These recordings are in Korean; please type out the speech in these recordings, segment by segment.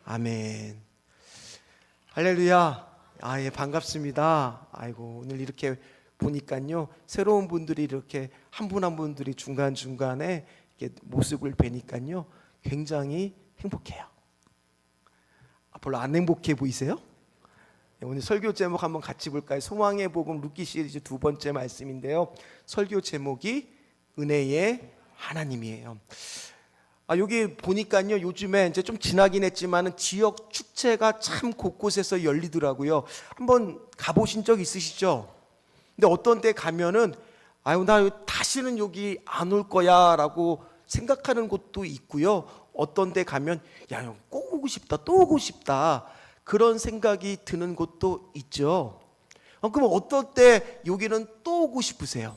아멘. 할렐루야. 예, 반갑습니다. 아이고, 오늘 이렇게 보니까요, 새로운 분들이 이렇게 한 분 한 분들이 중간중간에 이렇게 모습을 뵈니까요, 굉장히 행복해요. 별로 안 행복해 보이세요? 오늘 설교 제목 한번 같이 볼까요? 소망의 복음 루키 시리즈 두 번째 말씀인데요, 설교 제목이 은혜의 하나님이에요. 여기 보니까요, 요즘에 이제 좀 지나긴 했지만은 지역 축제가 참 곳곳에서 열리더라고요. 한번 가보신 적 있으시죠? 근데 어떤 데 가면은 나 다시는 여기 안 올 거야라고 생각하는 곳도 있고요. 어떤 데 가면 꼭 오고 싶다, 또 오고 싶다, 그런 생각이 드는 곳도 있죠. 그럼 어떤 때 여기는 또 오고 싶으세요?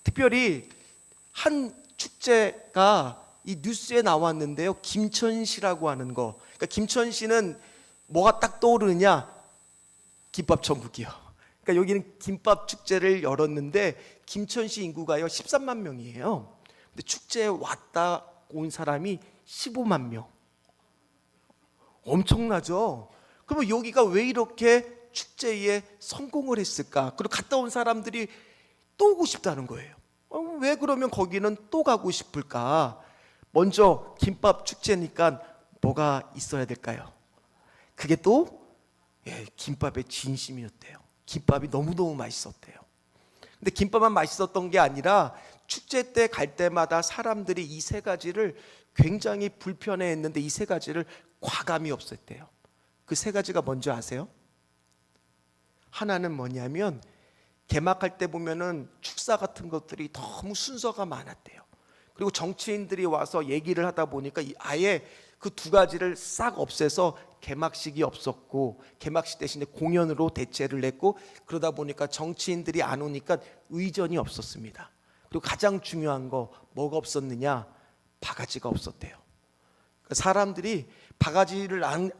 특별히 한 축제가 이 뉴스에 나왔는데요, 김천시라고 하는 거. 그러니까 김천시는 뭐가 딱 떠오르느냐? 김밥 천국이요. 그러니까 여기는 김밥 축제를 열었는데 김천시 인구가요 13만 명이에요. 근데 축제에 왔다 온 사람이 15만 명. 엄청나죠? 그러면 여기가 왜 이렇게 축제에 성공을 했을까? 그리고 갔다 온 사람들이 또 오고 싶다는 거예요. 왜 그러면 거기는 또 가고 싶을까? 먼저 김밥 축제니까 뭐가 있어야 될까요? 그게 또 김밥의 진심이었대요. 김밥이 너무너무 맛있었대요. 근데 김밥만 맛있었던 게 아니라 축제 때 갈 때마다 사람들이 이 세 가지를 굉장히 불편해했는데 이 세 가지를 과감히 없앴대요. 그 세 가지가 뭔지 아세요? 하나는 뭐냐면, 개막할 때 보면은 축사 같은 것들이 너무 순서가 많았대요. 그리고 정치인들이 와서 얘기를 하다 보니까 아예 그 두 가지를 싹 없애서 개막식이 없었고, 개막식 대신에 공연으로 대체를 했고, 그러다 보니까 정치인들이 안 오니까 의전이 없었습니다. 그리고 가장 중요한 거 뭐가 없었느냐? 바가지가 없었대요. 사람들이 바가지를 안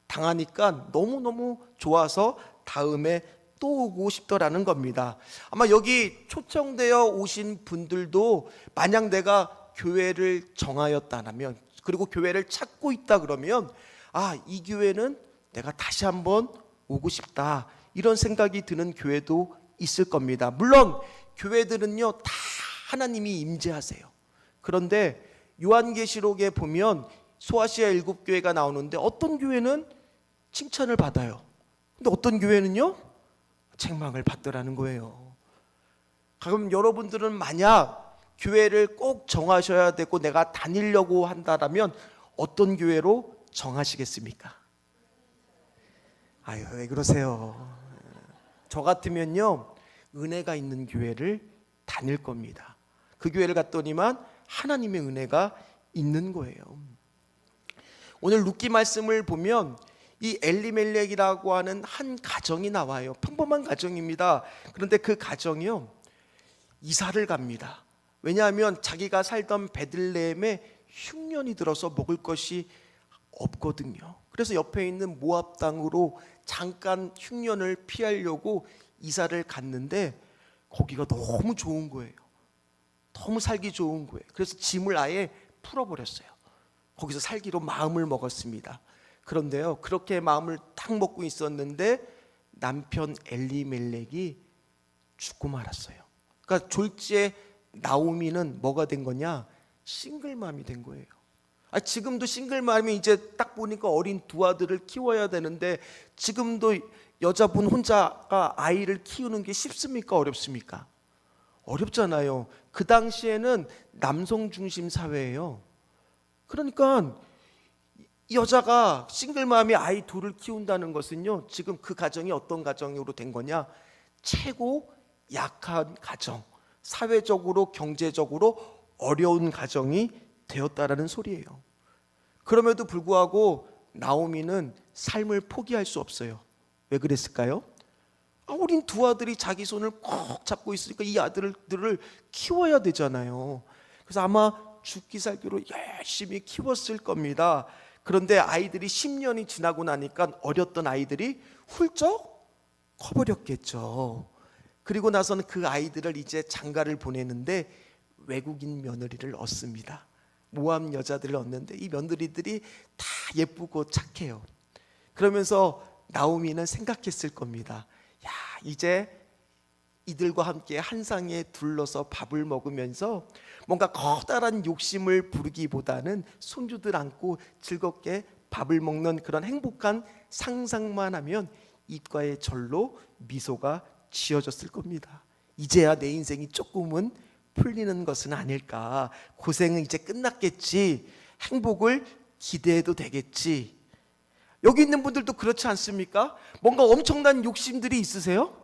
당하니까 너무너무 좋아서 다음에 또 오고 싶더라는 겁니다. 아마 여기 초청되어 오신 분들도 만약 내가 교회를 정하였다면, 그리고 교회를 찾고 있다 그러면 이 교회는 내가 다시 한번 오고 싶다, 이런 생각이 드는 교회도 있을 겁니다. 물론 교회들은요 다 하나님이 임재하세요. 그런데 요한계시록에 보면 소아시아 7교회가 나오는데 어떤 교회는 칭찬을 받아요. 근데 어떤 교회는요 책망을 받더라는 거예요. 그럼 여러분들은 만약 교회를 꼭 정하셔야 되고 내가 다니려고 한다면 어떤 교회로 정하시겠습니까? 왜 그러세요? 저 같으면요 은혜가 있는 교회를 다닐 겁니다. 그 교회를 갔더니만 하나님의 은혜가 있는 거예요. 오늘 루키 말씀을 보면 이 엘리멜렉이라고 하는 한 가정이 나와요. 평범한 가정입니다. 그런데 그 가정이요 이사를 갑니다. 왜냐하면 자기가 살던 베들레헴에 흉년이 들어서 먹을 것이 없거든요. 그래서 옆에 있는 모압 땅으로 잠깐 흉년을 피하려고 이사를 갔는데 거기가 너무 좋은 거예요. 너무 살기 좋은 거예요. 그래서 짐을 아예 풀어버렸어요. 거기서 살기로 마음을 먹었습니다. 그런데요, 그렇게 마음을 딱 먹고 있었는데 남편 엘리멜렉이 죽고 말았어요. 그러니까 졸지에 나오미는 뭐가 된 거냐? 싱글맘이 된 거예요. 지금도 싱글맘이 이제 딱 보니까 어린 두 아들을 키워야 되는데, 지금도 여자분 혼자가 아이를 키우는 게 쉽습니까? 어렵습니까? 어렵잖아요. 그 당시에는 남성 중심 사회예요. 그러니까 여자가 싱글맘이 아이 둘을 키운다는 것은요, 지금 그 가정이 어떤 가정으로 된 거냐? 최고 약한 가정, 사회적으로 경제적으로 어려운 가정이 되었다라는 소리예요. 그럼에도 불구하고 나오미는 삶을 포기할 수 없어요. 왜 그랬을까요? 어린 두 아들이 자기 손을 꼭 잡고 있으니까 이 아들들을 키워야 되잖아요. 그래서 아마 죽기 살기로 열심히 키웠을 겁니다. 그런데 아이들이 10년이 지나고 나니까 어렸던 아이들이 훌쩍 커버렸겠죠. 그리고 나서는 그 아이들을 이제 장가를 보내는데 외국인 며느리를 얻습니다. 모함 여자들을 얻는데 이 며느리들이 다 예쁘고 착해요. 그러면서 나오미는 생각했을 겁니다. 야, 이제 이들과 함께 한 상에 둘러서 밥을 먹으면서 뭔가 커다란 욕심을 부르기보다는 손주들 안고 즐겁게 밥을 먹는 그런 행복한 상상만 하면 입가에 절로 미소가 지어졌을 겁니다. 이제야 내 인생이 조금은 풀리는 것은 아닐까. 고생은 이제 끝났겠지. 행복을 기대해도 되겠지. 여기 있는 분들도 그렇지 않습니까? 뭔가 엄청난 욕심들이 있으세요?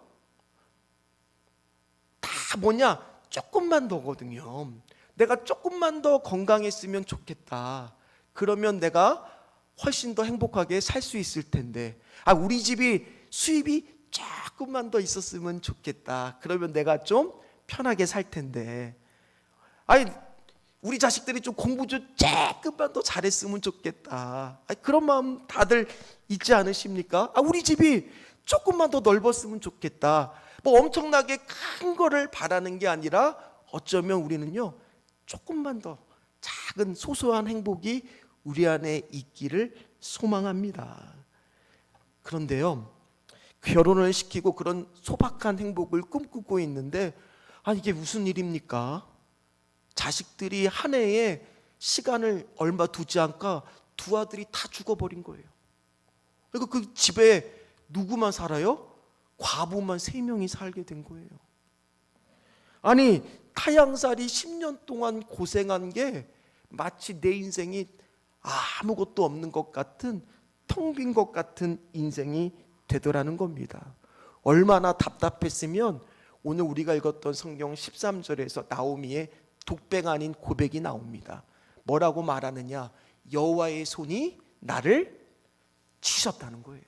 다 뭐냐? 조금만 더거든요. 내가 조금만 더 건강했으면 좋겠다. 그러면 내가 훨씬 더 행복하게 살 수 있을 텐데, 우리 집이 수입이 조금만 더 있었으면 좋겠다. 그러면 내가 좀 편하게 살 텐데, 우리 자식들이 좀 공부 좀 조금만 더 잘했으면 좋겠다. 그런 마음 다들 있지 않으십니까? 우리 집이 조금만 더 넓었으면 좋겠다. 뭐 엄청나게 큰 거를 바라는 게 아니라 어쩌면 우리는요, 조금만 더 작은 소소한 행복이 우리 안에 있기를 소망합니다. 그런데요, 결혼을 시키고 그런 소박한 행복을 꿈꾸고 있는데 이게 무슨 일입니까? 자식들이 한 해에 시간을 얼마 두지 않까 두 아들이 다 죽어버린 거예요. 그리고 그 집에 누구만 살아요? 과부만 3명이 살게 된 거예요. 타양살이 10년 동안 고생한 게 마치 내 인생이 아무것도 없는 것 같은, 텅 빈 것 같은 인생이 되더라는 겁니다. 얼마나 답답했으면 오늘 우리가 읽었던 성경 13절에서 나오미의 독백 아닌 고백이 나옵니다. 뭐라고 말하느냐? 여호와의 손이 나를 치셨다는 거예요.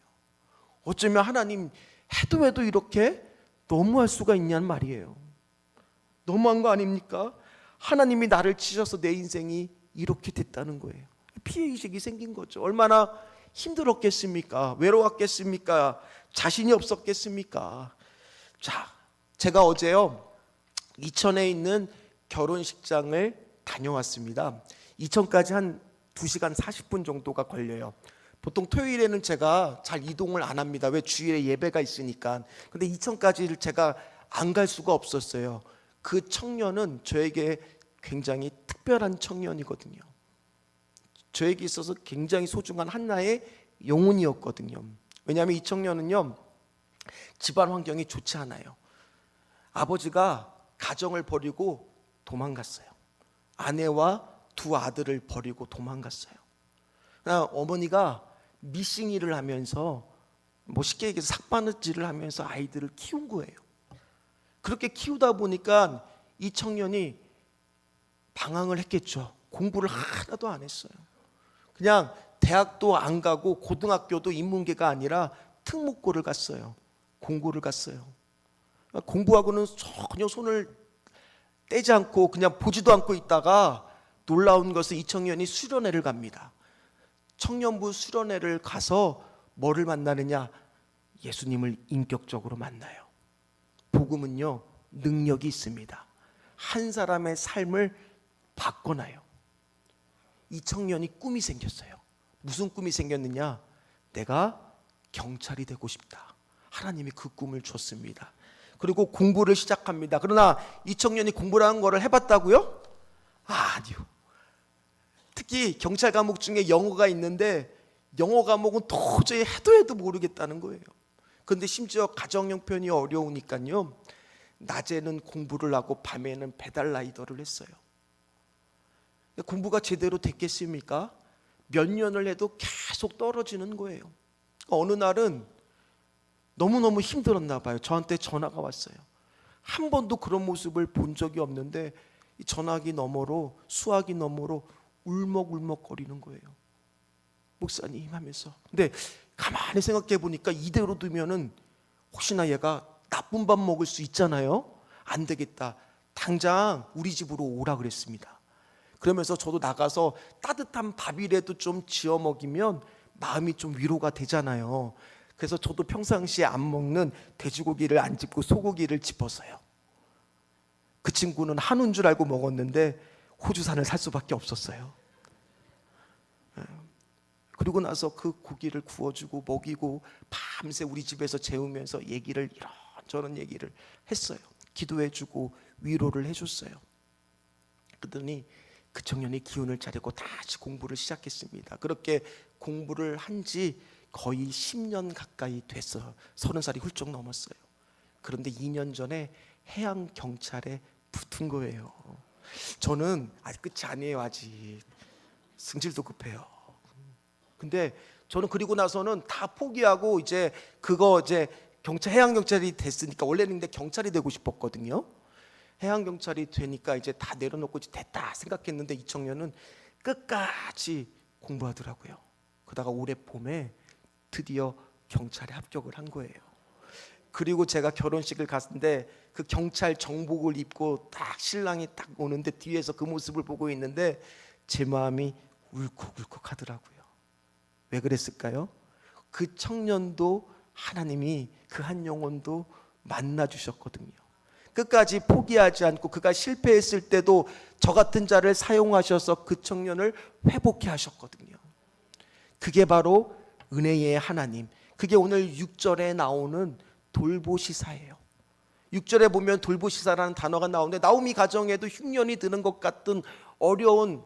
어쩌면 하나님 해도 이렇게 너무할 수가 있냐는 말이에요. 너무한 거 아닙니까? 하나님이 나를 치셔서 내 인생이 이렇게 됐다는 거예요. 피해의식이 생긴 거죠. 얼마나 힘들었겠습니까? 외로웠겠습니까? 자신이 없었겠습니까? 자, 제가 어제요, 이천에 있는 결혼식장을 다녀왔습니다. 이천까지 한 2시간 40분 정도가 걸려요. 보통 토요일에는 제가 잘 이동을 안 합니다. 왜? 주일에 예배가 있으니까. 근데 이천까지를 제가 안 갈 수가 없었어요. 그 청년은 저에게 굉장히 특별한 청년이거든요. 저에게 있어서 굉장히 소중한 하나의 영혼이었거든요. 왜냐하면 이 청년은요, 집안 환경이 좋지 않아요. 아버지가 가정을 버리고 도망갔어요. 아내와 2 아들을 버리고 도망갔어요. 어머니가 미싱 일을 하면서, 쉽게 얘기해서 삭바느질을 하면서 아이들을 키운 거예요. 그렇게 키우다 보니까 이 청년이 방황을 했겠죠. 공부를 하나도 안 했어요. 그냥 대학도 안 가고 고등학교도 인문계가 아니라 특목고를 갔어요. 공고를 갔어요. 공부하고는 전혀 손을 떼지 않고 그냥 보지도 않고 있다가 놀라운 것은 이 청년이 수련회를 갑니다. 청년부 수련회를 가서 뭐를 만나느냐? 예수님을 인격적으로 만나요. 복음은요, 능력이 있습니다. 한 사람의 삶을 바꿔놔요. 이 청년이 꿈이 생겼어요. 무슨 꿈이 생겼느냐? 내가 경찰이 되고 싶다. 하나님이 그 꿈을 줬습니다. 그리고 공부를 시작합니다. 그러나 이 청년이 공부라는 거를 해봤다고요? 아니요. 특히 경찰 과목 중에 영어가 있는데 영어 과목은 도저히 해도 모르겠다는 거예요. 그런데 심지어 가정 형편이 어려우니까요, 낮에는 공부를 하고 밤에는 배달 라이더를 했어요. 공부가 제대로 됐겠습니까? 몇 년을 해도 계속 떨어지는 거예요. 어느 날은 너무너무 힘들었나 봐요. 저한테 전화가 왔어요. 한 번도 그런 모습을 본 적이 없는데 이 전화기 너머로, 수화기 너머로 울먹울먹거리는 거예요. 목사님 하면서. 근데 가만히 생각해 보니까 이대로 두면은 혹시나 얘가 나쁜 밥 먹을 수 있잖아요. 안 되겠다. 당장 우리 집으로 오라 그랬습니다. 그러면서 저도 나가서 따뜻한 밥이라도 좀 지어 먹이면 마음이 좀 위로가 되잖아요. 그래서 저도 평상시에 안 먹는 돼지고기를 안 짚고 소고기를 짚었어요. 그 친구는 한우인 줄 알고 먹었는데 호주산을 살 수밖에 없었어요. 그리고 나서 그 고기를 구워주고 먹이고 밤새 우리 집에서 재우면서 얘기를 이런저런 얘기를 했어요. 기도해주고 위로를 해줬어요. 그러더니 그 청년이 기운을 차리고 다시 공부를 시작했습니다. 그렇게 공부를 한 지 거의 10년 가까이 됐어요. 30살이 훌쩍 넘었어요. 그런데 2년 전에 해양 경찰에 붙은 거예요. 저는 아직 끝이 아니에요. 아직 승질도 급해요. 근데 저는 그리고 나서는 다 포기하고 이제 해양 경찰이 됐으니까, 원래는 근데 경찰이 되고 싶었거든요. 해양 경찰이 되니까 이제 다 내려놓고 이제 됐다 생각했는데 이 청년은 끝까지 공부하더라고요. 그러다가 올해 봄에 드디어 경찰에 합격을 한 거예요. 그리고 제가 결혼식을 갔는데 그 경찰 정복을 입고 딱 신랑이 딱 오는데 뒤에서 그 모습을 보고 있는데 제 마음이 울컥울컥 하더라고요. 왜 그랬을까요? 그 청년도 하나님이 그 한 영혼도 만나 주셨거든요. 끝까지 포기하지 않고 그가 실패했을 때도 저 같은 자를 사용하셔서 그 청년을 회복해 하셨거든요. 그게 바로 은혜의 하나님, 그게 오늘 6절에 나오는 돌보시사예요. 6절에 보면 돌보시사라는 단어가 나오는데 나오미 가정에도 흉년이 드는 것 같은 어려운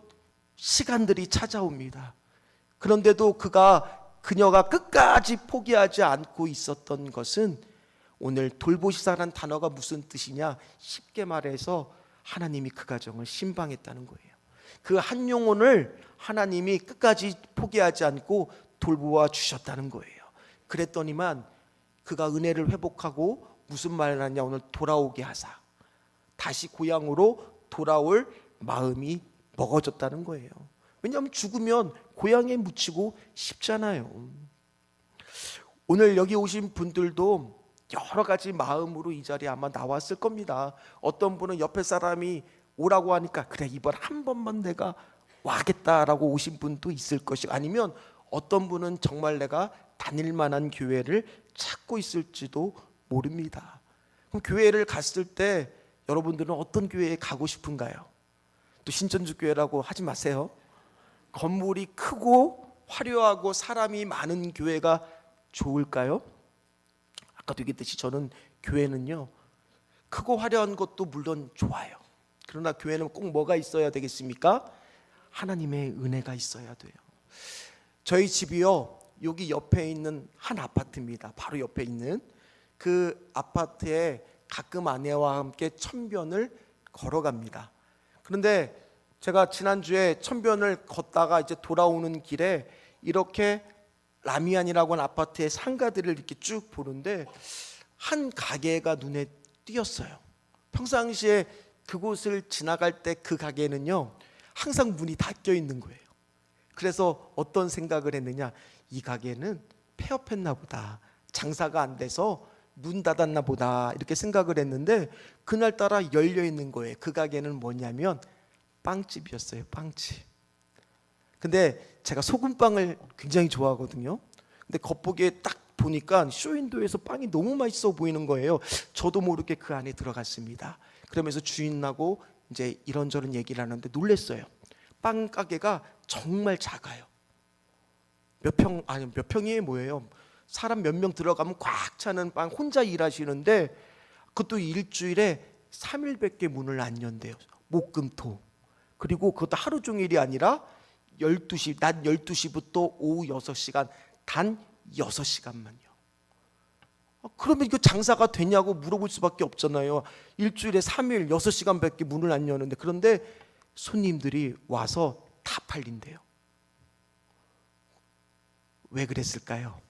시간들이 찾아옵니다. 그런데도 그녀가 끝까지 포기하지 않고 있었던 것은, 오늘 돌보시사라는 단어가 무슨 뜻이냐, 쉽게 말해서 하나님이 그 가정을 신방했다는 거예요. 그 한 영혼을 하나님이 끝까지 포기하지 않고 돌보아 주셨다는 거예요. 그랬더니만 그가 은혜를 회복하고 무슨 말을 하냐, 오늘 돌아오게 하사 다시 고향으로 돌아올 마음이 먹어졌다는 거예요. 왜냐하면 죽으면 고향에 묻히고 싶잖아요. 오늘 여기 오신 분들도 여러 가지 마음으로 이 자리에 아마 나왔을 겁니다. 어떤 분은 옆에 사람이 오라고 하니까 그래 이번 한 번만 내가 와겠다라고 오신 분도 있을 것이고, 아니면 어떤 분은 정말 내가 다닐 만한 교회를 찾고 있을지도 모릅니다. 그럼 교회를 갔을 때 여러분들은 어떤 교회에 가고 싶은가요? 또 신천지 교회라고 하지 마세요. 건물이 크고 화려하고 사람이 많은 교회가 좋을까요? 아까도 얘기했듯이 저는 교회는요, 크고 화려한 것도 물론 좋아요. 그러나 교회는 꼭 뭐가 있어야 되겠습니까? 하나님의 은혜가 있어야 돼요. 저희 집이요, 여기 옆에 있는 한 아파트입니다. 바로 옆에 있는 그 아파트에 가끔 아내와 함께 천변을 걸어갑니다. 그런데 제가 지난주에 천변을 걷다가 이제 돌아오는 길에 이렇게 라미안이라고 하는 아파트의 상가들을 이렇게 쭉 보는데 한 가게가 눈에 띄었어요. 평상시에 그곳을 지나갈 때 그 가게는요, 항상 문이 닫혀 있는 거예요. 그래서 어떤 생각을 했느냐, 이 가게는 폐업했나 보다, 장사가 안 돼서 문 닫았나 보다, 이렇게 생각을 했는데 그날따라 열려 있는 거예요. 그 가게는 뭐냐면 빵집이었어요. 빵집. 근데 제가 소금빵을 굉장히 좋아하거든요. 근데 겉보기에 딱 보니까 쇼윈도에서 빵이 너무 맛있어 보이는 거예요. 저도 모르게 그 안에 들어갔습니다. 그러면서 주인하고 이제 이런저런 얘기를 하는데 놀랬어요. 빵 가게가 정말 작아요. 몇 평이에요 뭐예요? 사람 몇 명 들어가면 꽉 차는 빵, 혼자 일하시는데 그것도 일주일에 3일밖에 문을 안 연대요. 목금토. 그리고 그것도 하루 종일이 아니라 낮 12시부터 오후 6시간, 단 6시간만요. 그러면 이거 장사가 되냐고 물어볼 수밖에 없잖아요. 일주일에 3일 6시간밖에 문을 안 여는데, 그런데 손님들이 와서 다 팔린대요. 왜 그랬을까요?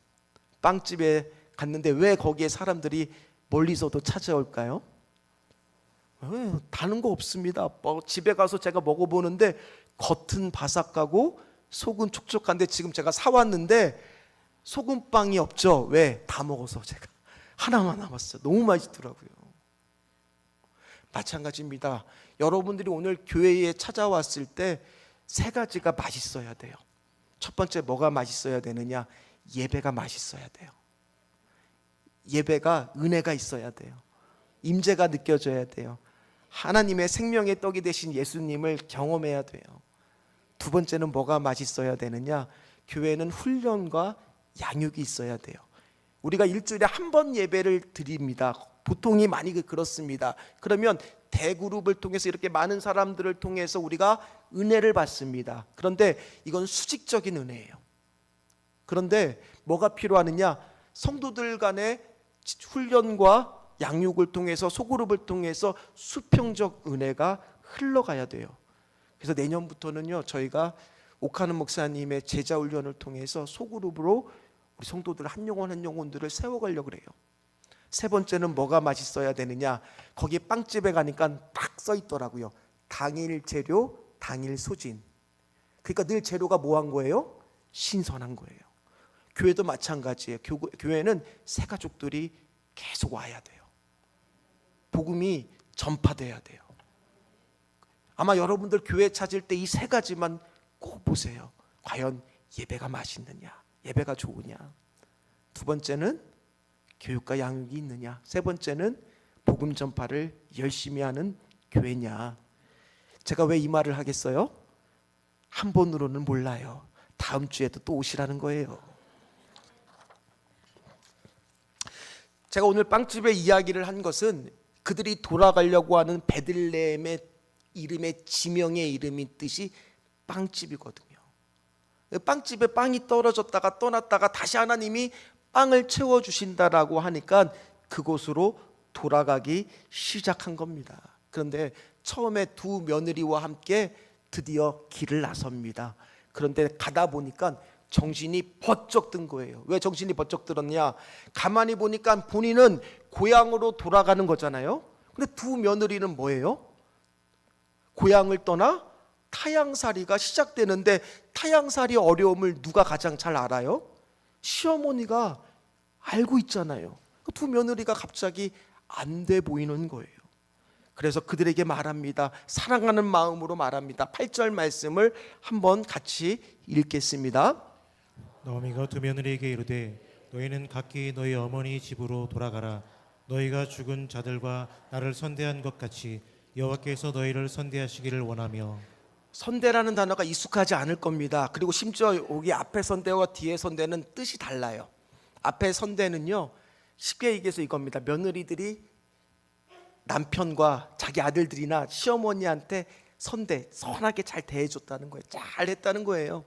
빵집에 갔는데 왜 거기에 사람들이 멀리서도 찾아올까요? 다른 거 없습니다. 집에 가서 제가 먹어보는데 겉은 바삭하고 속은 촉촉한데 지금 제가 사왔는데 소금빵이 없죠. 왜? 다 먹어서 제가 하나만 남았어요. 너무 맛있더라고요. 마찬가지입니다. 여러분들이 오늘 교회에 찾아왔을 때 세 가지가 맛있어야 돼요. 첫 번째, 뭐가 맛있어야 되느냐? 예배가 맛있어야 돼요. 예배가 은혜가 있어야 돼요. 임재가 느껴져야 돼요. 하나님의 생명의 떡이 되신 예수님을 경험해야 돼요. 두 번째는 뭐가 맛있어야 되느냐? 교회는 훈련과 양육이 있어야 돼요. 우리가 일주일에 한 번 예배를 드립니다. 보통이 많이 그렇습니다. 그러면 대그룹을 통해서 이렇게 많은 사람들을 통해서 우리가 은혜를 받습니다. 그런데 이건 수직적인 은혜예요. 그런데 뭐가 필요하느냐? 성도들 간의 훈련과 양육을 통해서, 소그룹을 통해서 수평적 은혜가 흘러가야 돼요. 그래서 내년부터는요, 저희가 옥하는 목사님의 제자 훈련을 통해서 소그룹으로 우리 성도들 한 영혼 한 영혼들을 세워가려고 그래요. 세 번째는 뭐가 맛있어야 되느냐? 거기 빵집에 가니까 딱 써 있더라고요. 당일 재료, 당일 소진. 그러니까 늘 재료가 뭐 한 거예요? 신선한 거예요. 교회도 마찬가지예요. 교회는 새 가족들이 계속 와야 돼요. 복음이 전파돼야 돼요. 아마 여러분들 교회 찾을 때 이 세 가지만 꼭 보세요. 과연 예배가 맛있느냐? 예배가 좋으냐? 두 번째는 교육과 양육이 있느냐? 세 번째는 복음 전파를 열심히 하는 교회냐? 제가 왜 이 말을 하겠어요? 한 번으로는 몰라요. 다음 주에도 또 오시라는 거예요. 제가 오늘 빵집의 이야기를 한 것은 그들이 돌아가려고 하는 베들레헴의 이름의 지명의 이름이 뜻이 빵집이거든요. 빵집에 빵이 떨어졌다가 떠났다가 다시 하나님이 빵을 채워주신다라고 하니까 그곳으로 돌아가기 시작한 겁니다. 그런데 처음에 두 며느리와 함께 드디어 길을 나섭니다. 그런데 가다 보니까 정신이 번쩍 든 거예요. 왜 정신이 번쩍 들었냐? 가만히 보니까 본인은 고향으로 돌아가는 거잖아요. 근데 두 며느리는 뭐예요? 고향을 떠나 타향살이가 시작되는데 타향살이 어려움을 누가 가장 잘 알아요? 시어머니가 알고 있잖아요. 두 며느리가 갑자기 안 돼 보이는 거예요. 그래서 그들에게 말합니다. 사랑하는 마음으로 말합니다. 8절 말씀을 한번 같이 읽겠습니다. 나오미가 두 며느리에게 이르되 너희는 각기 너희 어머니 집으로 돌아가라. 너희가 죽은 자들과 나를 선대한 것 같이 여호와께서 너희를 선대하시기를 원하며. 선대라는 단어가 익숙하지 않을 겁니다. 그리고 심지어 여기 앞에 선대와 뒤에 선대는 뜻이 달라요. 앞에 선대는요, 쉽게 얘기해서 이겁니다. 며느리들이 남편과 자기 아들들이나 시어머니한테 선하게 잘 대해줬다는 거예요. 잘 했다는 거예요.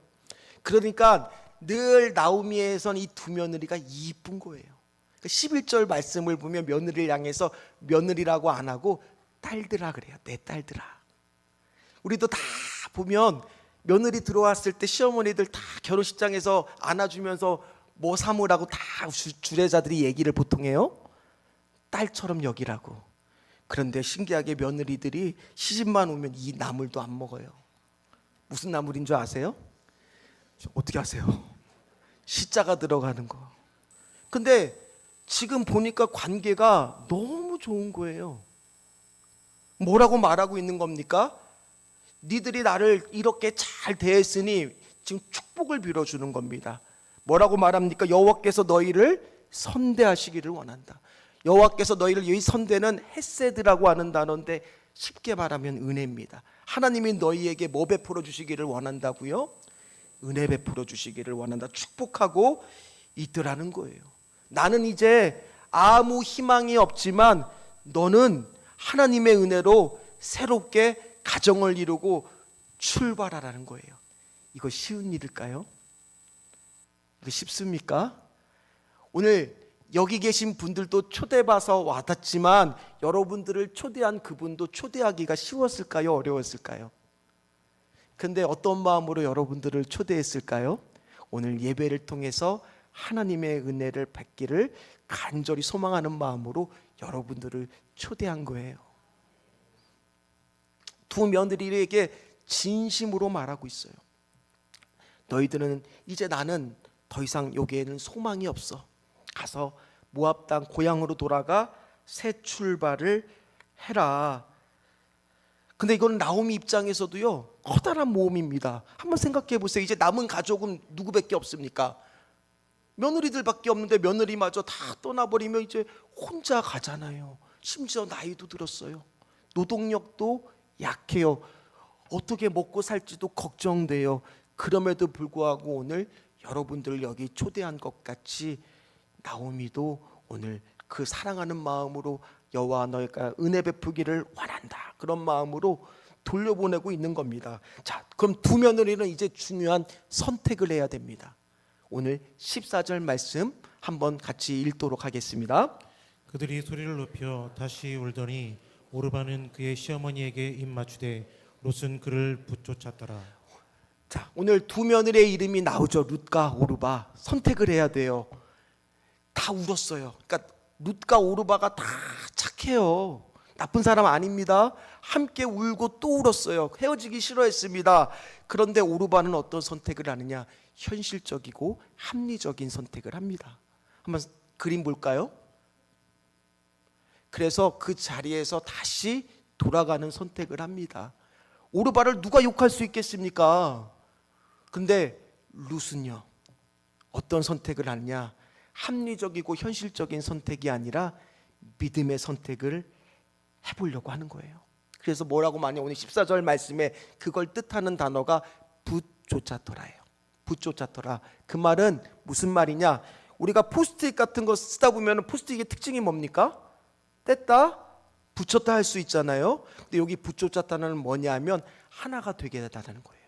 그러니까 늘 나오미에선 이 두 며느리가 이쁜 거예요. 11절 말씀을 보면 며느리를 향해서 며느리라고 안 하고 딸들아 그래요. 내 딸들아. 우리도 다 보면 며느리 들어왔을 때 시어머니들 다 결혼식장에서 안아주면서 뭐 사무라고 다 주례자들이 얘기를 보통 해요. 딸처럼 여기라고. 그런데 신기하게 며느리들이 시집만 오면 이 나물도 안 먹어요. 무슨 나물인 줄 아세요? 어떻게 아세요? 시자가 들어가는 거. 근데 지금 보니까 관계가 너무 좋은 거예요. 뭐라고 말하고 있는 겁니까? 니들이 나를 이렇게 잘 대했으니 지금 축복을 빌어주는 겁니다. 뭐라고 말합니까? 여호와께서 너희를 선대하시기를 원한다. 여호와께서 너희를, 이 선대는 헤세드라고 하는 단어인데 쉽게 말하면 은혜입니다. 하나님이 너희에게 뭐 베풀어 주시기를 원한다고요? 은혜 베풀어 주시기를 원한다. 축복하고 있더라는 거예요. 나는 이제 아무 희망이 없지만 너는 하나님의 은혜로 새롭게 가정을 이루고 출발하라는 거예요. 이거 쉬운 일일까요? 이거 쉽습니까? 오늘 여기 계신 분들도 초대받아서 와닿지만 여러분들을 초대한 그분도 초대하기가 쉬웠을까요? 어려웠을까요? 근데 어떤 마음으로 여러분들을 초대했을까요? 오늘 예배를 통해서 하나님의 은혜를 받기를 간절히 소망하는 마음으로 여러분들을 초대한 거예요. 두 며느리에게 진심으로 말하고 있어요. 너희들은 이제 나는 더 이상 여기에는 소망이 없어. 가서 모압 땅 고향으로 돌아가 새 출발을 해라. 근데 이건 나오미 입장에서도요, 커다란 모험입니다. 한번 생각해 보세요. 이제 남은 가족은 누구밖에 없습니까? 며느리들밖에 없는데 며느리마저 다 떠나버리면 이제 혼자 가잖아요. 심지어 나이도 들었어요. 노동력도 약해요. 어떻게 먹고 살지도 걱정돼요. 그럼에도 불구하고 오늘 여러분들을 여기 초대한 것 같이 나오미도 오늘 그 사랑하는 마음으로 여호와 너희가 은혜 베푸기를 원한다, 그런 마음으로 돌려보내고 있는 겁니다. 자, 그럼 두 며느리는 이제 중요한 선택을 해야 됩니다. 오늘 14절 말씀 한번 같이 읽도록 하겠습니다. 그들이 소리를 높여 다시 울더니 오르바는 그의 시어머니에게 입 맞추되 롯은 그를 붙쫓았더라. 자, 오늘 두 며느리의 이름이 나오죠. 룻과 오르바. 선택을 해야 돼요. 다 울었어요. 그러니까 룻과 오르바가 다 착해요. 나쁜 사람 아닙니다. 함께 울고 또 울었어요. 헤어지기 싫어했습니다. 그런데 오르바는 어떤 선택을 하느냐? 현실적이고 합리적인 선택을 합니다. 한번 그림 볼까요? 그래서 그 자리에서 다시 돌아가는 선택을 합니다. 오르바를 누가 욕할 수 있겠습니까? 근데 룻은요, 어떤 선택을 하느냐? 합리적이고 현실적인 선택이 아니라 믿음의 선택을 해보려고 하는 거예요. 그래서 뭐라고 많이 오늘 14절 말씀에 그걸 뜻하는 단어가 붙쫓았더라예요. 붙쫓았더라. 그 말은 무슨 말이냐? 우리가 포스트잇 같은 거 쓰다 보면 포스트잇의 특징이 뭡니까? 뗐다, 붙였다 할 수 있잖아요. 근데 여기 붙쫓았다는 뭐냐 하면 하나가 되게 하다는 거예요.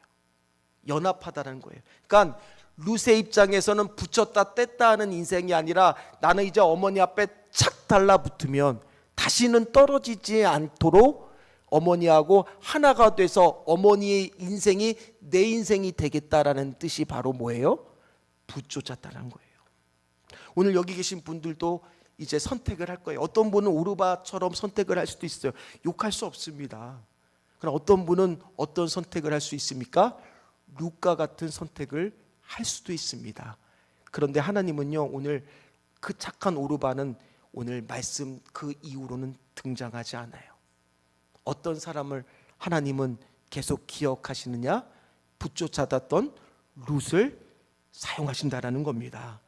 연합하다는 거예요. 그러니까 룻의 입장에서는 붙였다 뗐다 하는 인생이 아니라 나는 이제 어머니 앞에 착 달라붙으면 다시는 떨어지지 않도록 어머니하고 하나가 돼서 어머니의 인생이 내 인생이 되겠다라는 뜻이 바로 뭐예요? 붙쫓았다는 거예요. 오늘 여기 계신 분들도 이제 선택을 할 거예요. 어떤 분은 오르바처럼 선택을 할 수도 있어요. 욕할 수 없습니다. 그럼 어떤 분은 어떤 선택을 할 수 있습니까? 룻과 같은 선택을 할 수도 있습니다. 그런데 하나님은요, 오늘 그 착한 오르바는 오늘 말씀 그 이후로는 등장하지 않아요. 어떤 사람을 하나님은 계속 기억하시느냐? 붙쫓아다던 룻을 사용하신다라는 겁니다.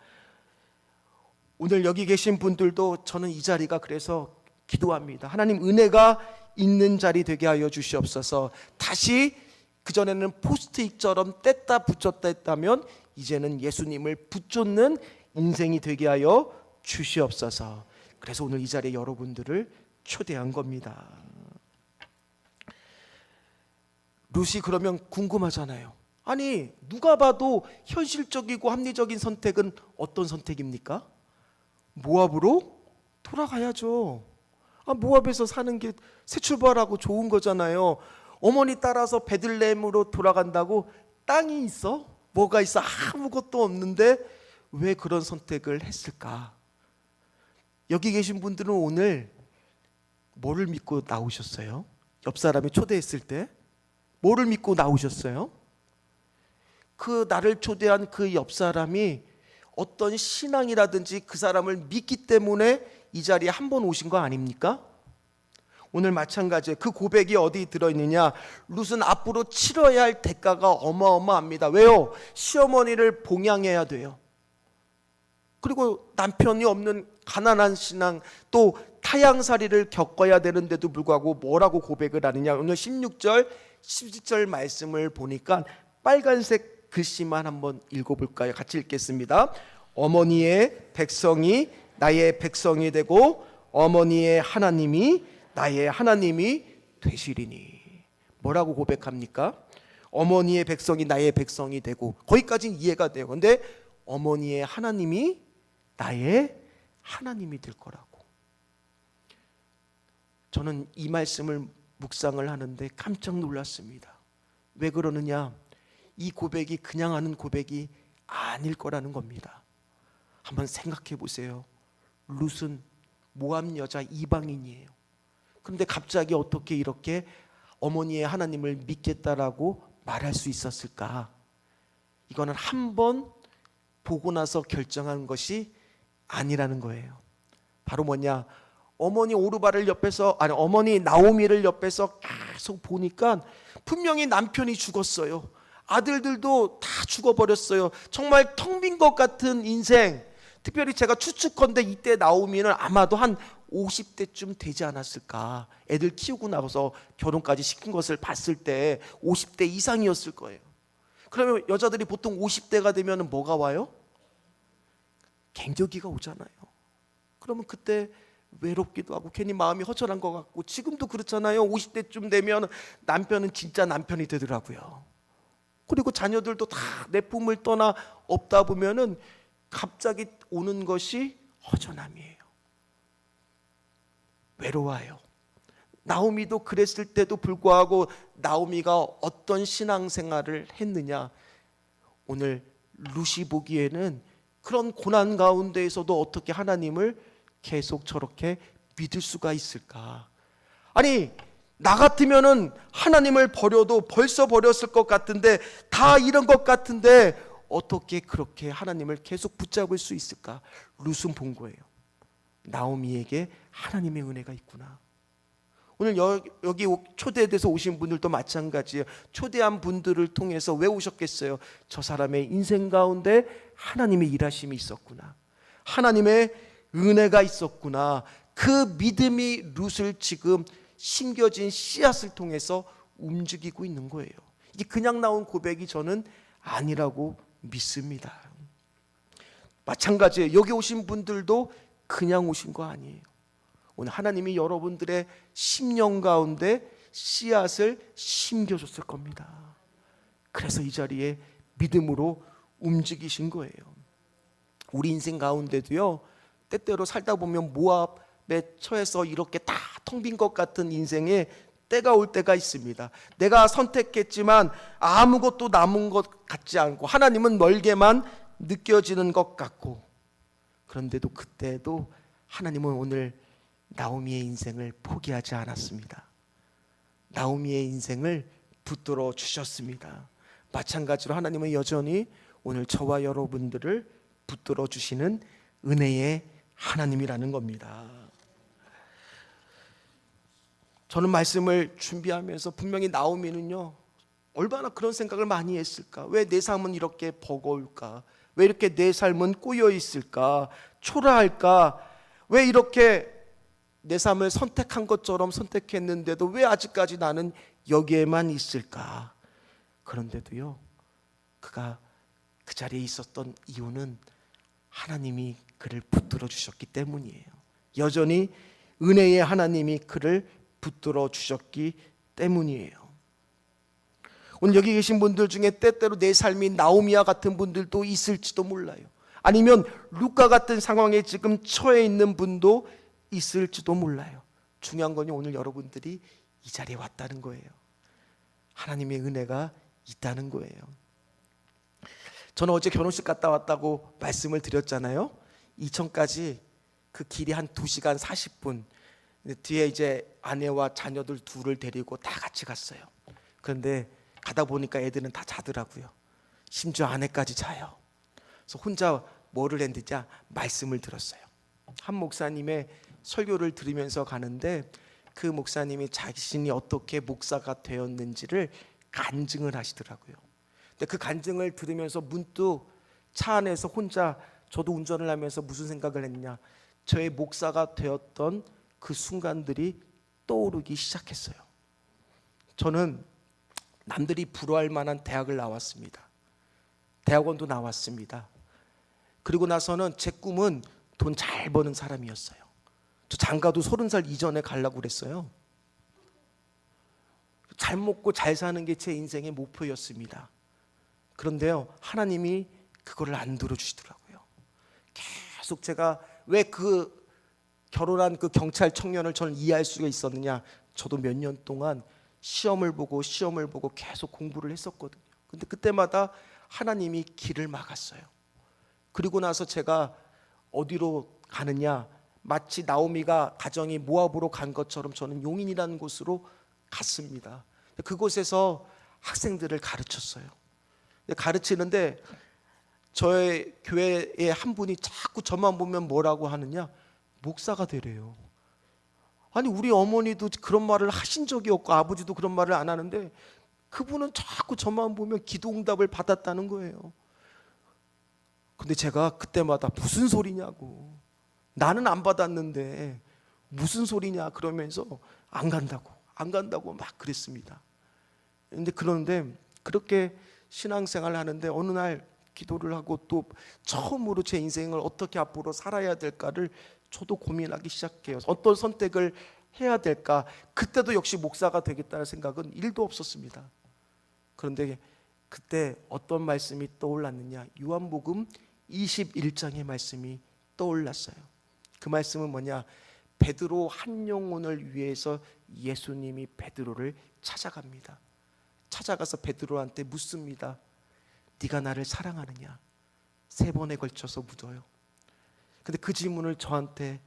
오늘 여기 계신 분들도 저는 이 자리가 그래서 기도합니다. 하나님, 은혜가 있는 자리 되게 하여 주시옵소서. 다시 그전에는 포스트잇처럼 뗐다 붙였다 했다면 이제는 예수님을 붙쫓는 인생이 되게 하여 주시옵소서. 그래서 오늘 이 자리에 여러분들을 초대한 겁니다. 룻이 그러면 궁금하잖아요. 아니, 누가 봐도 현실적이고 합리적인 선택은 어떤 선택입니까? 모압으로 돌아가야죠. 모압에서 사는 게 새 출발하고 좋은 거잖아요. 어머니 따라서 베들레헴으로 돌아간다고 땅이 있어? 뭐가 있어? 아무것도 없는데 왜 그런 선택을 했을까? 여기 계신 분들은 오늘 뭐를 믿고 나오셨어요? 옆 사람이 초대했을 때 뭐를 믿고 나오셨어요? 그 나를 초대한 그 옆 사람이 어떤 신앙이라든지 그 사람을 믿기 때문에 이 자리에 한 번 오신 거 아닙니까? 오늘 마찬가지예요. 그 고백이 어디 들어있느냐? 룻은 앞으로 치러야 할 대가가 어마어마합니다. 왜요? 시어머니를 봉양해야 돼요. 그리고 남편이 없는 가난한 신앙, 또 타향살이를 겪어야 되는데도 불구하고 뭐라고 고백을 하느냐? 오늘 16절, 17절 말씀을 보니까 빨간색 글씨만 한번 읽어볼까요? 같이 읽겠습니다. 어머니의 백성이 나의 백성이 되고 어머니의 하나님이 나의 하나님이 되시리니. 뭐라고 고백합니까? 어머니의 백성이 나의 백성이 되고, 거기까지는 이해가 돼요. 그런데 어머니의 하나님이 나의 하나님이 될 거라고. 저는 이 말씀을 묵상을 하는데 깜짝 놀랐습니다. 왜 그러느냐? 이 고백이 그냥 하는 고백이 아닐 거라는 겁니다. 한번 생각해 보세요. 룻은 모압 여자 이방인이에요. 그런데 갑자기 어떻게 이렇게 어머니의 하나님을 믿겠다라고 말할 수 있었을까? 이거는 한 번 보고 나서 결정한 것이 아니라는 거예요. 바로 뭐냐? 어머니 오르바를 옆에서, 어머니 나오미를 옆에서 계속 보니까 분명히 남편이 죽었어요. 아들들도 다 죽어버렸어요. 정말 텅 빈 것 같은 인생. 특별히 제가 추측컨대 이때 나오미는 아마도 한 50대쯤 되지 않았을까. 애들 키우고 나서 결혼까지 시킨 것을 봤을 때 50대 이상이었을 거예요. 그러면 여자들이 보통 50대가 되면 뭐가 와요? 갱년기가 오잖아요. 그러면 그때 외롭기도 하고 괜히 마음이 허전한 것 같고, 지금도 그렇잖아요. 50대쯤 되면 남편은 진짜 남편이 되더라고요. 그리고 자녀들도 다 내 품을 떠나 없다 보면은 갑자기 오는 것이 허전함이에요. 외로워요. 나오미도 그랬을 때도 불구하고 나오미가 어떤 신앙생활을 했느냐, 오늘 룻이 보기에는 그런 고난 가운데에서도 어떻게 하나님을 계속 저렇게 믿을 수가 있을까? 아니, 나 같으면은 하나님을 버려도 벌써 버렸을 것 같은데, 다 잃은 것 같은데 어떻게 그렇게 하나님을 계속 붙잡을 수 있을까? 룻은 본 거예요. 나오미에게 하나님의 은혜가 있구나. 오늘 여기 초대돼서 오신 분들도 마찬가지예요. 초대한 분들을 통해서 왜 오셨겠어요? 저 사람의 인생 가운데 하나님의 일하심이 있었구나, 하나님의 은혜가 있었구나. 그 믿음이 룻을 지금 심겨진 씨앗을 통해서 움직이고 있는 거예요. 이게 그냥 나온 고백이 저는 아니라고 믿습니다. 마찬가지예요. 여기 오신 분들도 그냥 오신 거 아니에요. 오늘 하나님이 여러분들의 심령 가운데 씨앗을 심겨줬을 겁니다. 그래서 이 자리에 믿음으로 움직이신 거예요. 우리 인생 가운데도요, 때때로 살다 보면 모압에 처해서 이렇게 다 텅 빈 것 같은 인생에 때가 올 때가 있습니다. 내가 선택했지만 아무것도 남은 것 같지 않고, 하나님은 멀게만 느껴지는 것 같고, 그런데도 그때도 하나님은 오늘 나오미의 인생을 포기하지 않았습니다. 나오미의 인생을 붙들어 주셨습니다. 마찬가지로 하나님은 여전히 오늘 저와 여러분들을 붙들어 주시는 은혜의 하나님이라는 겁니다. 저는 말씀을 준비하면서 분명히 나오미는요, 얼마나 그런 생각을 많이 했을까? 왜 내 삶은 이렇게 버거울까? 왜 이렇게 내 삶은 꼬여 있을까? 초라할까? 왜 이렇게 내 삶을 선택한 것처럼 선택했는데도 왜 아직까지 나는 여기에만 있을까? 그런데도요, 그가 그 자리에 있었던 이유는 하나님이 그를 붙들어 주셨기 때문이에요. 여전히 은혜의 하나님이 그를 붙들어 주셨기 때문이에요. 오늘 여기 계신 분들 중에 때때로 내 삶이 나오미와 같은 분들도 있을지도 몰라요. 아니면 룻과 같은 상황에 지금 처해 있는 분도 있을지도 몰라요. 중요한 건 오늘 여러분들이 이 자리에 왔다는 거예요. 하나님의 은혜가 있다는 거예요. 저는 어제 결혼식 갔다 왔다고 말씀을 드렸잖아요. 이천까지 그 길이 한 2시간 40분. 뒤에 이제 아내와 자녀들 둘을 데리고 다 같이 갔어요. 그런데 가다 보니까 애들은 다 자더라고요. 심지어 아내까지 자요. 그래서 혼자 뭐를 했느냐, 말씀을 들었어요. 한 목사님의 설교를 들으면서 가는데, 그 목사님이 자신이 어떻게 목사가 되었는지를 간증을 하시더라고요. 근데 그 간증을 들으면서 문득 차 안에서 혼자, 저도 운전을 하면서 무슨 생각을 했냐, 저의 목사가 되었던 그 순간들이 떠오르기 시작했어요. 저는 남들이 부러워할 만한 대학을 나왔습니다. 대학원도 나왔습니다. 그리고 나서는 제 꿈은 돈 잘 버는 사람이었어요. 저 장가도 30살 이전에 가려고 그랬어요. 잘 먹고 잘 사는 게 제 인생의 목표였습니다. 그런데요, 하나님이 그거를 안 들어주시더라고요. 계속 제가 왜 그 결혼한 그 경찰 청년을 저는 이해할 수가 있었느냐, 저도 몇 년 동안 시험을 보고 계속 공부를 했었거든요. 근데 그때마다 하나님이 길을 막았어요. 그리고 나서 제가 어디로 가느냐, 마치 나오미가 가정이 모압으로 간 것처럼 저는 용인이라는 곳으로 갔습니다. 그곳에서 학생들을 가르쳤어요. 가르치는데 저의 교회의 한 분이 자꾸 저만 보면 뭐라고 하느냐, 목사가 되래요. 아니, 우리 어머니도 그런 말을 하신 적이 없고 아버지도 그런 말을 안 하는데 그분은 자꾸 저만 보면 기도 응답을 받았다는 거예요. 근데 제가 그때마다 무슨 소리냐고, 나는 안 받았는데 무슨 소리냐 그러면서 안 간다고 막 그랬습니다. 그런데 그렇게 신앙생활을 하는데 어느 날 기도를 하고 또 처음으로 제 인생을 어떻게 앞으로 살아야 될까를 저도 고민하기 시작해요. 어떤 선택을 해야 될까? 그때도 역시 목사가 되겠다는 생각은 1도 없었습니다. 그런데 그때 어떤 말씀이 떠올랐느냐? 요한복음 21장의 말씀이 떠올랐어요. 그 말씀은 뭐냐? 베드로 한 영혼을 위해서 예수님이 베드로를 찾아갑니다. 찾아가서 베드로한테 묻습니다. 네가 나를 사랑하느냐? 3번에 걸쳐서 묻어요. 근데 그 질문을 저한테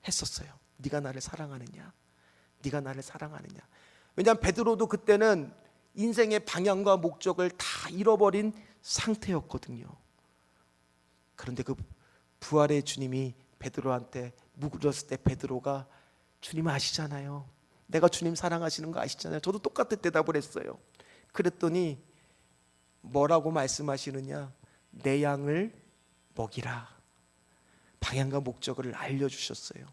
했었어요. 네가 나를 사랑하느냐? 네가 나를 사랑하느냐? 왜냐하면 베드로도 그때는 인생의 방향과 목적을 다 잃어버린 상태였거든요. 그런데 그 부활의 주님이 베드로한테 묻었을 때 베드로가 주님 아시잖아요. 내가 주님 사랑하시는 거 아시잖아요. 저도 똑같은 대답을 했어요. 그랬더니 뭐라고 말씀하시느냐? 내 양을 먹이라. 방향과 목적을 알려주셨어요.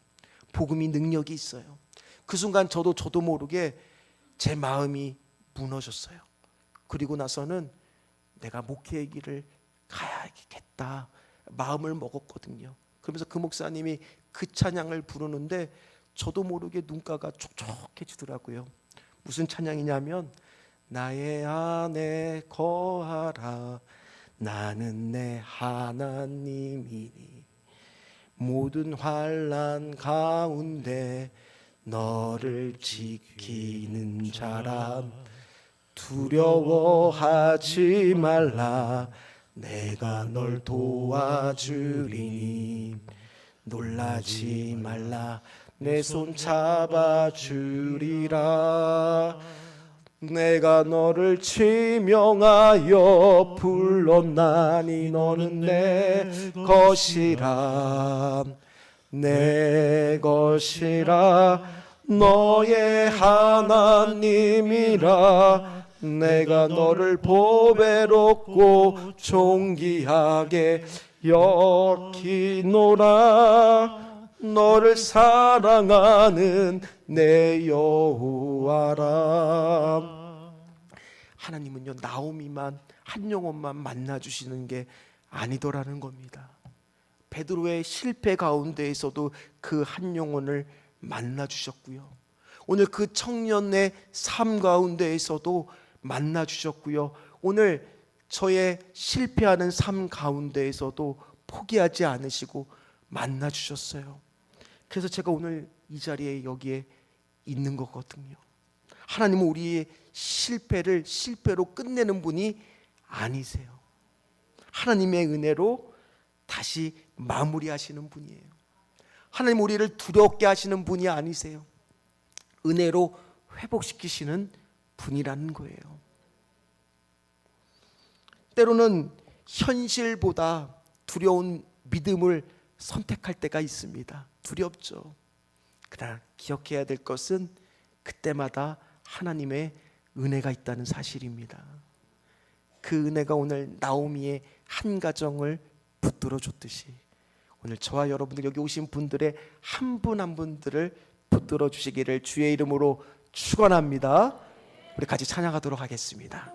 복음이 능력이 있어요. 그 순간 저도 모르게 제 마음이 무너졌어요. 그리고 나서는 내가 목회의 길을 가야겠다 마음을 먹었거든요. 그러면서 그 목사님이 그 찬양을 부르는데 저도 모르게 눈가가 촉촉해지더라고요. 무슨 찬양이냐면 나의 안에 거하라 나는 내 하나님이니 모든 환난 가운데 너를 지키는 자라 두려워하지 말라 내가 널 도와주리니 놀라지 말라 내 손 잡아주리라 내가 너를 지명하여 불렀나니 너는 내 것이라 내 것이라 너의 하나님이라 내가 너를 보배롭고 존귀하게 여기노라 너를 사랑하는 내 여호와라. 하나님은요 나오미만 한 영혼만 만나주시는 게 아니더라는 겁니다. 베드로의 실패 가운데에서도 그 한 영혼을 만나주셨고요. 오늘 그 청년의 삶 가운데에서도 만나주셨고요. 오늘 저의 실패하는 삶 가운데에서도 포기하지 않으시고 만나주셨어요. 그래서 제가 오늘 이 자리에 여기에 있는 거거든요. 하나님은 우리의 실패를 실패로 끝내는 분이 아니세요. 하나님의 은혜로 다시 마무리하시는 분이에요. 하나님 우리를 두렵게 하시는 분이 아니세요. 은혜로 회복시키시는 분이라는 거예요. 때로는 현실보다 두려운 믿음을 선택할 때가 있습니다. 두렵죠. 그러나 기억해야 될 것은 그때마다 하나님의 은혜가 있다는 사실입니다. 그 은혜가 오늘 나오미의 한 가정을 붙들어 줬듯이 오늘 저와 여러분들 여기 오신 분들의 한 분 한 분들을 붙들어 주시기를 주의 이름으로 축원합니다. 우리 같이 찬양하도록 하겠습니다.